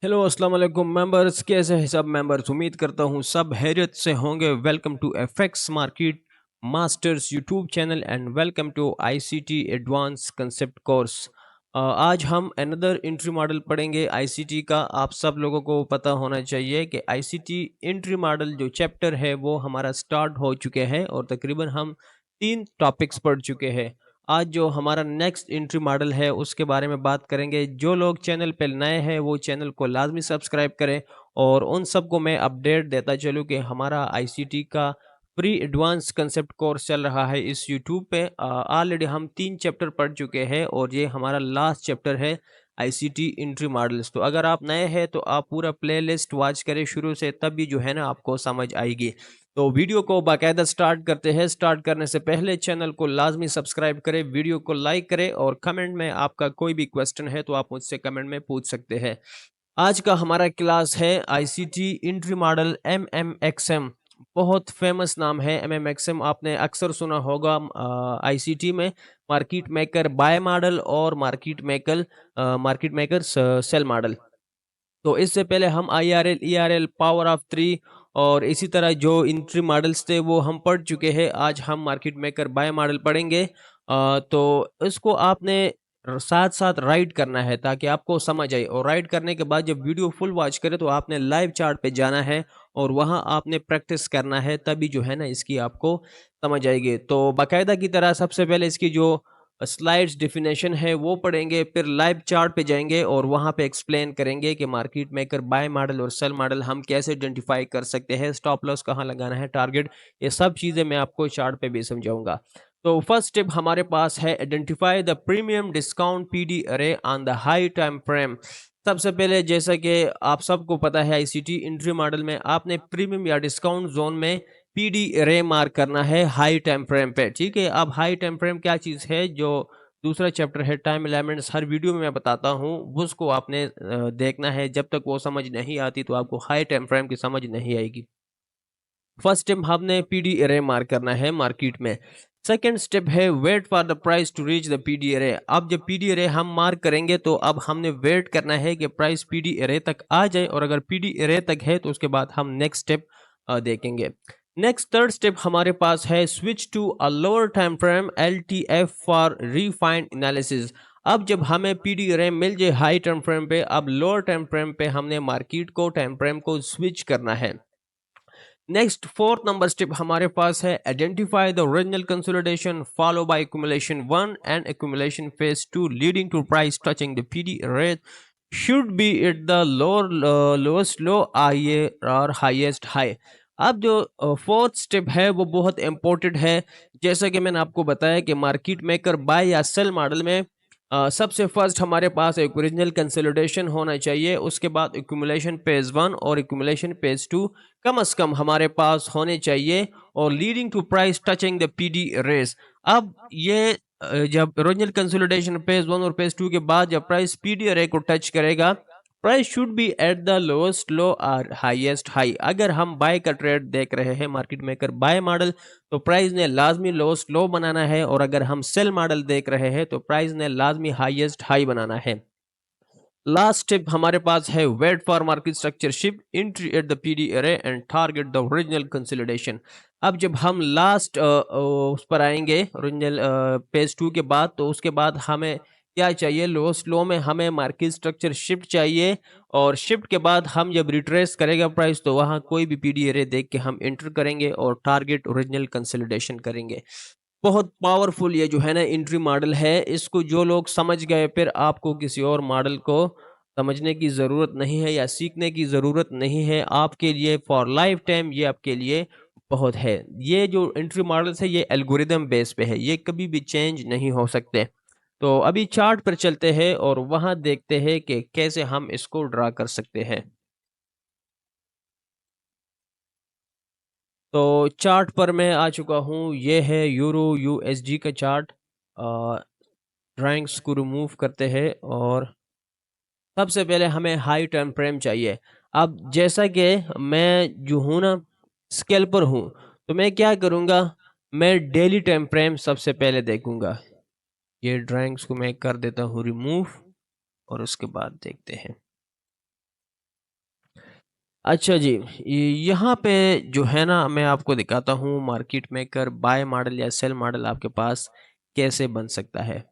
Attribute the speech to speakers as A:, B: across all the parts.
A: Hello अस्सलाम वालेकुम members, कैसे हैं सब मेंबर्स। उम्मीद करता हूँ सब हैरियत से होंगे। Welcome to FX market masters YouTube channel and welcome to ICT advance concept course. आज हम अनदर एंट्री मॉडल पढ़ेंगे आईसीटी का। आप सब लोगों को पता होना चाहिए कि आईसीटी एंट्री मॉडल जो चैप्टर है वो हमारा स्टार्ट हो चुके हैं और तकरीबन हम 3 टॉपिक्स पढ़ चुके हैं। आज जो हमारा नेक्स्ट एंट्री मॉडल है उसके बारे में बात करेंगे। जो लोग चैनल पर नए हैं वो चैनल को लाजमी सब्सक्राइब करें और उन सबको मैं अपडेट देता चलूँ कि हमारा आईसीटी का प्री एडवांस कंसेप्ट कोर्स चल रहा है इस यूट्यूब पे। ऑलरेडी हम 3 चैप्टर पढ़ चुके हैं और ये हमारा लास्ट चैप्टर है आईसीटी एंट्री मॉडल्स। तो अगर आप नए हैं तो आप पूरा प्लेलिस्ट वॉच करें शुरू से, तभी जो है ना आपको समझ आएगी। तो वीडियो को बाकायदा स्टार्ट करते हैं। स्टार्ट करने से पहले चैनल को लाजमी सब्सक्राइब करें, वीडियो को लाइक करें और कमेंट में आपका कोई भी क्वेश्चन है तो आप मुझसे कमेंट में पूछ सकते हैं। आज का हमारा क्लास है आईसीटी एंट्री मॉडल एमएमएक्सएम। बहुत फेमस नाम है एमएमएक्सएम, आपने अक्सर सुना होगा आईसीटी में। मार्केट मेकर बाय मॉडल और मार्केट मेकर सेल मॉडल। तो इससे पहले हम IRL ERL पावर ऑफ 3 और इसी तरह जो इंट्री मॉडल्स थे वो हम पढ़ चुके हैं। आज हम मार्केट मेकर बाय मॉडल पढ़ेंगे। तो इसको आपने साथ साथ राइट करना है ताकि आपको समझ आए, और राइट करने के बाद जब वीडियो फुल वॉच करें तो आपने लाइव चार्ट पे जाना है और वहां आपने प्रैक्टिस करना है, तभी जो है ना इसकी आपको समझ आएगी। तो बाकायदा की तरह सबसे पहले इसकी जो स्लाइड्स डेफिनेशन है वो पढ़ेंगे, फिर लाइव चार्ट पे जाएंगे और वहां पे एक्सप्लेन करेंगे कि मार्केट मेकर बाय मॉडल और सेल मॉडल हम कैसे आइडेंटिफाई कर सकते हैं, स्टॉप लॉस कहाँ लगाना है, टारगेट, ये सब चीजें मैं आपको चार्ट पे भी समझाऊंगा। तो फर्स्ट स्टेप हमारे पास है identify the premium discount PD array on the high time frame. सबसे पहले जैसा कि आप सबको पता है आईसीटी एंट्री मॉडल में आपने प्रीमियम या डिस्काउंट जोन में पीडी रे मार्क करना है हाई टाइम फ्रेम पे। ठीक है, अब हाई टाइम फ्रेम क्या चीज है, जो दूसरा चैप्टर है टाइम एलिमेंट्स, हर वीडियो में मैं बताता हूँ, उसको आपने देखना है। जब तक वो समझ नहीं आती तो आपको हाई टाइम फ्रेम की समझ नहीं आएगी। फर्स्ट स्टेप हमने पीडी एरे मार्क करना है मार्केट में। सेकेंड स्टेप है wait for the price to reach the PD array. अब जब पीडी एरे हम मार्क करेंगे तो अब हमने वेट करना है कि प्राइस पीडी एरे तक आ जाए, और अगर पीडी एरे तक है तो उसके बाद हम नेक्स्ट स्टेप देखेंगे। नेक्स्ट थर्ड स्टेप हमारे पास है switch to a lower time frame LTF for refined analysis. अब जब हमें पीडी एरे मिल जाए हाई टाइम फ्रेम पे, अब लोअर टाइम फ्रेम पे हमने मार्केट को टाइम फ्रेम को स्विच करना है। नेक्स्ट फोर्थ नंबर स्टेप हमारे पास है identify the original consolidation follow by accumulation 1 and accumulation phase 2 leading to price touching the PD array should be at the lower lowest low I और highest high. अब जो fourth step है वो बहुत important है। जैसा कि मैंने आपको बताया कि मार्केट मेकर बाय या सेल मॉडल में सबसे फर्स्ट हमारे पास एक ओरिजिनल कंसोलिडेशन होना चाहिए, उसके बाद एक्यूमुलेशन पेज 1 और एक्यूमुलेशन पेज 2 कम से कम हमारे पास होने चाहिए, और leading to price touching the PD arrays. अब ये जब ओरिजिनल कंसोलिडेशन पेज 1 और पेज 2 के बाद जब प्राइस पीडी रे को टच करेगा, price should be at the lowest low और हाईएस्ट हाई। अगर हम बाय का ट्रेड देख रहे हैं मार्केट मेकर बाय मॉडल, तो प्राइस ने लाजमी लोएस्ट लो बनाना है, और अगर हम सेल मॉडल देख रहे हैं तो प्राइस ने लाजमी हाईएस्ट हाई बनाना है। लास्ट स्टेप हमारे पास है wait for market structure shift entry at the PD array and target the original consolidation. अब जब हम लास्ट उस पर आएंगे ओरिजिनल पेज 2 के बाद, तो उसके बाद हमें क्या चाहिए, लोएस्ट लो में हमें मार्केट स्ट्रक्चर शिफ्ट चाहिए, और शिफ्ट के बाद हम जब रिट्रेस करेगा प्राइस तो वहां कोई भी पीडी एरे देख के हम एंटर करेंगे और टारगेट ओरिजिनल कंसोलिडेशन करेंगे। बहुत पावरफुल ये जो है ना एंट्री मॉडल है, इसको जो लोग समझ गए फिर आपको किसी और मॉडल को समझने की ज़रूरत नहीं है या सीखने की ज़रूरत नहीं है। आपके लिए फॉर लाइफ टाइम ये आपके लिए बहुत है। ये जो एंट्री मॉडल्स है ये एल्गोरिदम बेस पे है, ये कभी भी चेंज नहीं हो सकते। तो अभी चार्ट पर चलते हैं और वहां देखते हैं कि कैसे हम इसको ड्रा कर सकते हैं। तो चार्ट पर मैं आ चुका हूँ, ये है यूरो USD का चार्ट। ड्राइंग्स को रिमूव करते हैं और सबसे पहले हमें हाई टाइम फ्रेम चाहिए। अब जैसा कि मैं जो हूँ ना स्केल पर हूँ, तो मैं क्या करूँगा, मैं डेली टाइम फ्रेम सबसे पहले देखूंगा। ये ड्राइंग्स को मैं कर देता हूँ रिमूव और उसके बाद देखते हैं। अच्छा जी, यहाँ पे जो है ना मैं आपको दिखाता हूँ मार्केट मेकर बाय मॉडल या सेल मॉडल आपके पास कैसे बन सकता है।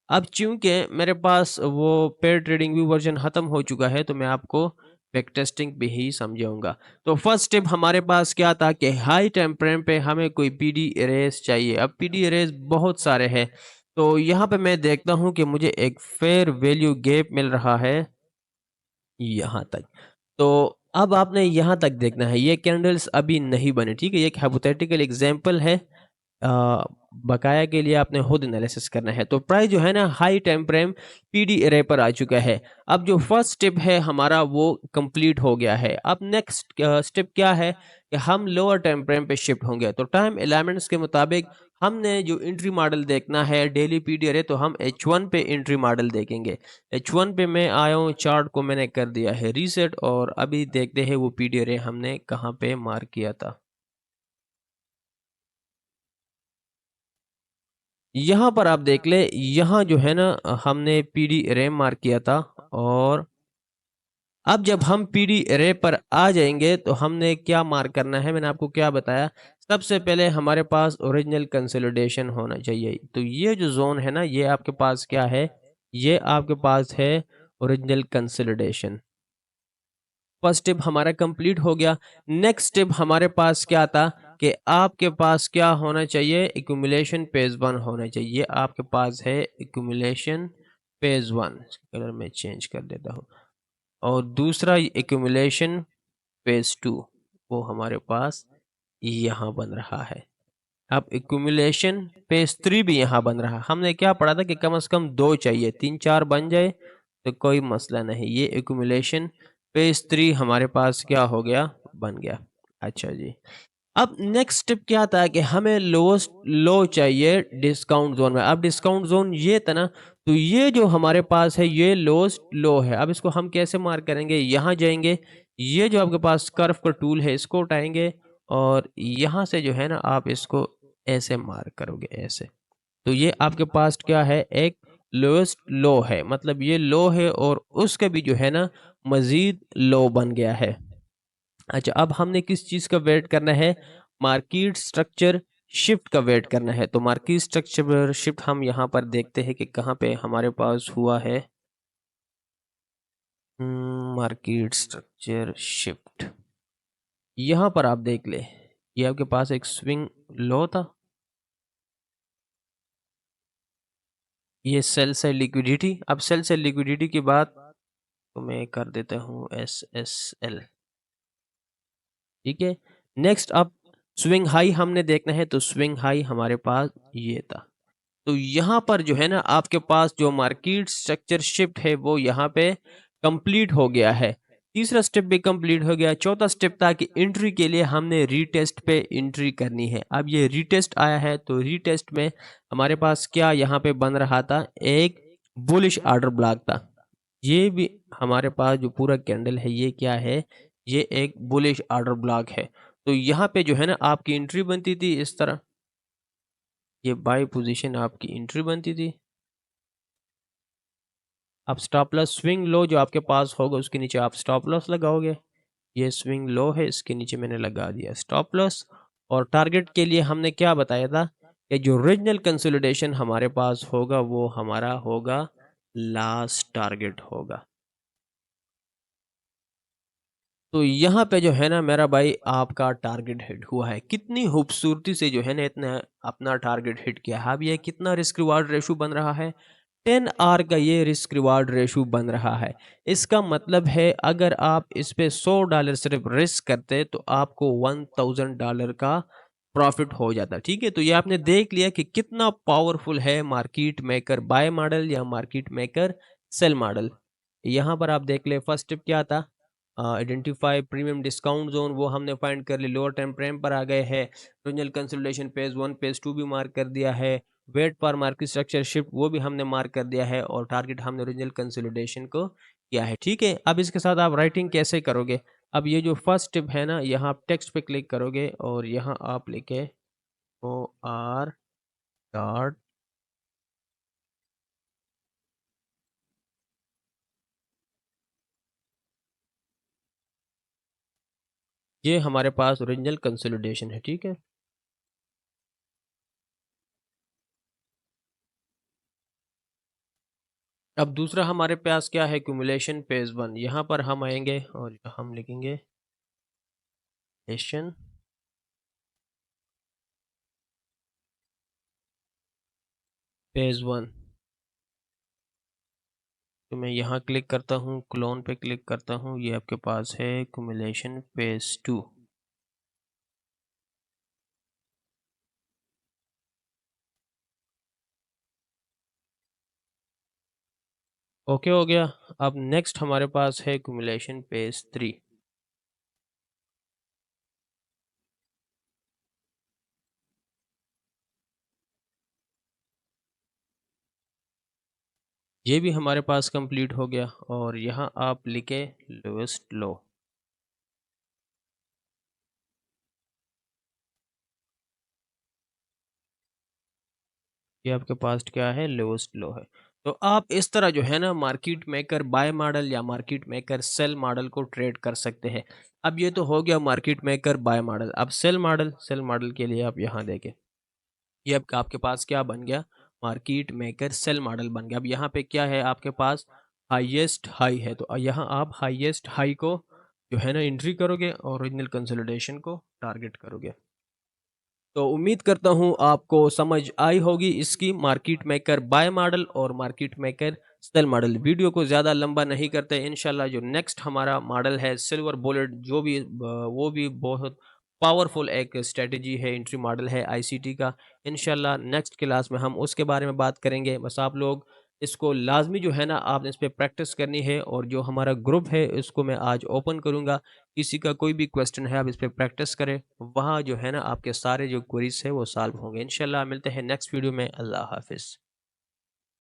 A: अब चूँकि मेरे पास वो पेयर ट्रेडिंग व्यू वर्ज़न ख़त्म हो चुका है, तो मैं आपको बैक टेस्टिंग पे ही समझाऊँगा। तो फर्स्ट स्टेप हमारे पास क्या था कि हाई टाइम फ्रेम पे हमें कोई पीडी एरेज़ चाहिए। अब पीडी एरेज़ बहुत सारे हैं, तो यहाँ पे मैं देखता हूँ कि मुझे एक फेयर वैल्यू गैप मिल रहा है यहाँ तक। तो अब आपने यहाँ तक देखना है, ये कैंडल्स अभी नहीं बने, ठीक है? ये एक हाइपोथेटिकल एग्ज़ाम्पल है। बकाया के लिए आपने खुद एनालिसिस करना है। तो प्राइस जो है ना high time frame PD array पर आ चुका है। अब जो फर्स्ट स्टेप है हमारा वो कंप्लीट हो गया है। अब नेक्स्ट स्टेप क्या है कि हम लोअर टाइम फ्रेम पे शिफ्ट होंगे। तो टाइम एलिमेंट्स के मुताबिक हमने जो एंट्री मॉडल देखना है डेली पीडी एरे, तो हम H1 पे एंट्री मॉडल देखेंगे। H1 पे मैं आया हूँ, चार्ट को मैंने कर दिया है रीसेट और अभी देखते हैं वो पीडी एरे हमने कहाँ पे मार्क किया था। यहाँ पर आप देख ले, यहाँ जो है ना हमने पीडी रैम मार्क किया था और अब जब हम पीडी अरे पर आ जाएंगे तो हमने क्या मार्क करना है, मैंने आपको क्या बताया। सबसे पहले हमारे पास ओरिजिनल कंसोलिडेशन होना चाहिए। तो ये जो जोन है ना, ये आपके पास क्या है, ये आपके पास है ओरिजिनल कंसोलिडेशन। फर्स्ट स्टेप हमारा कंप्लीट हो गया। नेक्स्ट स्टेप हमारे पास क्या था कि आपके पास क्या होना चाहिए, एक्यूमुलेशन पेज वन होना चाहिए। ये आपके पास है एक्यूमुलेशन पेज वन, कलर में चेंज कर देता हूँ। और दूसरा एक्यूमुलेशन पेज टू, वो हमारे पास यहाँ बन रहा है। अब एक्यूमुलेशन पेज थ्री भी यहाँ बन रहा है। हमने क्या पढ़ा था कि कम से कम दो चाहिए, तीन चार बन जाए तो कोई मसला नहीं। ये एक्यूमुलेशन पेज थ्री हमारे पास क्या हो गया, बन गया। अच्छा जी, अब नेक्स्ट स्टेप क्या था कि हमें लोएस्ट लो चाहिए डिस्काउंट जोन में। अब डिस्काउंट जोन ये था ना, तो ये जो हमारे पास है ये लोएस्ट लो है। अब इसको हम कैसे मार्क करेंगे, यहाँ जाएंगे, ये जो आपके पास कर्व का टूल है इसको उठाएंगे और यहाँ से जो है ना आप इसको ऐसे मार्क करोगे ऐसे। तो ये आपके पास क्या है, एक लोएस्ट लो है, मतलब ये लो है और उसका भी जो है ना मजीद लो बन गया है। अच्छा, अब हमने किस चीज़ का वेट करना है, मार्केट स्ट्रक्चर शिफ्ट का वेट करना है। तो मार्केट स्ट्रक्चर शिफ्ट हम यहाँ पर देखते हैं कि कहाँ पे हमारे पास हुआ है। मार्केट स्ट्रक्चर शिफ्ट यहाँ पर आप देख ले, ये आपके पास एक स्विंग लो था, ये सेल से लिक्विडिटी। अब सेल से लिक्विडिटी की बात तो मैं कर देता हूँ SSL, ठीक है। नेक्स्ट अब स्विंग हाई हमने देखना है, तो स्विंग हाई हमारे पास ये था। तो यहाँ पर जो है ना आपके पास जो मार्केट स्ट्रक्चर शिफ्ट है वो यहाँ पे कंप्लीट हो गया है। तीसरा स्टेप भी कंप्लीट हो गया। चौथा स्टेप था कि एंट्री के लिए हमने रीटेस्ट पे एंट्री करनी है। अब ये रीटेस्ट आया है, तो रीटेस्ट में हमारे पास क्या यहाँ पे बन रहा था, एक बुलिश ऑर्डर ब्लॉक था। ये भी हमारे पास जो पूरा कैंडल है ये क्या है, ये एक बुलिश ऑर्डर ब्लॉक है। तो यहाँ पे जो है ना आपकी एंट्री बनती थी इस तरह, ये बाय पोजीशन आपकी एंट्री बनती थी। आप स्टॉप लॉस स्विंग लो जो आपके पास होगा उसके नीचे आप स्टॉप लॉस लगाओगे। ये स्विंग लो है, इसके नीचे मैंने लगा दिया स्टॉप लॉस। और टारगेट के लिए हमने क्या बताया था कि जो ओरिजिनल कंसोलिडेशन हमारे पास होगा वो हमारा होगा लास्ट टारगेट होगा। तो यहाँ पे जो है ना मेरा भाई आपका टारगेट हिट हुआ है। कितनी खूबसूरती से जो है ना इतना अपना टारगेट हिट किया है। अब ये कितना रिस्क रिवार्ड रेशो बन रहा है, 10R का ये रिस्क रिवार्ड रेशो बन रहा है। इसका मतलब है अगर आप इस पे $100 सिर्फ रिस्क करते तो आपको $1000 का प्रॉफिट हो जाता, ठीक है। तो ये आपने देख लिया कि कितना पावरफुल है मार्केट मेकर बाय मॉडल या मार्केट मेकर सेल मॉडल। यहाँ पर आप देख ले फर्स्ट स्टेप क्या था, आइडेंटिफाई प्रीमियम डिस्काउंट जोन, वो हमने फाइंड कर ली। लोअर टाइम फ्रेम पर आ गए हैं। Original consolidation page one page two भी मार्क कर दिया है। वेट पर मार्केट स्ट्रक्चर शिफ्ट वो भी हमने मार्क कर दिया है और टारगेट हमने ओरिजिनल कंसोलिडेशन को किया है, ठीक है। अब इसके साथ आप राइटिंग कैसे करोगे, अब ये जो फर्स्ट टिप है ना, यहाँ आप टेक्स्ट पे क्लिक करोगे और यहाँ आप लिखे OR ये हमारे पास ओरिजिनल कंसोलिडेशन है, ठीक है। अब दूसरा हमारे पास क्या है, क्यूमुलेशन फेज वन। यहाँ पर हम आएंगे और हम लिखेंगे एशन फेज वन। तो मैं यहाँ क्लिक करता हूँ, क्लोन पे क्लिक करता हूँ, ये आपके पास है क्यूमुलेशन फेज टू। ओके हो गया। अब नेक्स्ट हमारे पास है क्यूमुलेशन फेज थ्री। ये भी हमारे पास कंप्लीट हो गया और यहाँ आप लिखे लोएस्ट लो। ये आपके पास क्या है, लोएस्ट लो है। तो आप इस तरह जो है ना मार्केट मेकर बाय मॉडल या मार्केट मेकर सेल मॉडल को ट्रेड कर सकते हैं। अब ये तो हो गया मार्केट मेकर बाय मॉडल। अब सेल मॉडल के लिए आप यहाँ देखें, ये अब आपके पास क्या बन गया, मार्केट मेकर सेल मॉडल बन गया। अब यहाँ पे क्या है आपके पास, हाईएस्ट हाई है, तो यहाँ आप हाईएस्ट हाई को जो है ना एंट्री करोगे और ओरिजिनल कंसोलिडेशन को टारगेट करोगे। तो उम्मीद करता हूँ आपको समझ आई होगी इसकी मार्केट मेकर बाय मॉडल और market maker sell model. Video को ज़्यादा लंबा नहीं करते, इंशाल्लाह जो नेक्स्ट हमारा मॉडल है सिल्वर बुलेट, जो भी वो भी बहुत पावरफुल एक स्ट्रेटजी है, एंट्री मॉडल है आईसीटी का। इंशाल्लाह नेक्स्ट क्लास में हम उसके बारे में बात करेंगे। बस आप लोग इसको लाजमी जो है ना आपने इस पर प्रैक्टिस करनी है, और जो हमारा ग्रुप है इसको मैं आज ओपन करूँगा। किसी का कोई भी क्वेश्चन है आप इस पे प्रैक्टिस करें, वहाँ जो है ना आपके सारे जो क्वेरीज है वो सॉल्व होंगे। इंशाल्लाह मिलते हैं नेक्स्ट वीडियो में। अल्लाह हाफिज़।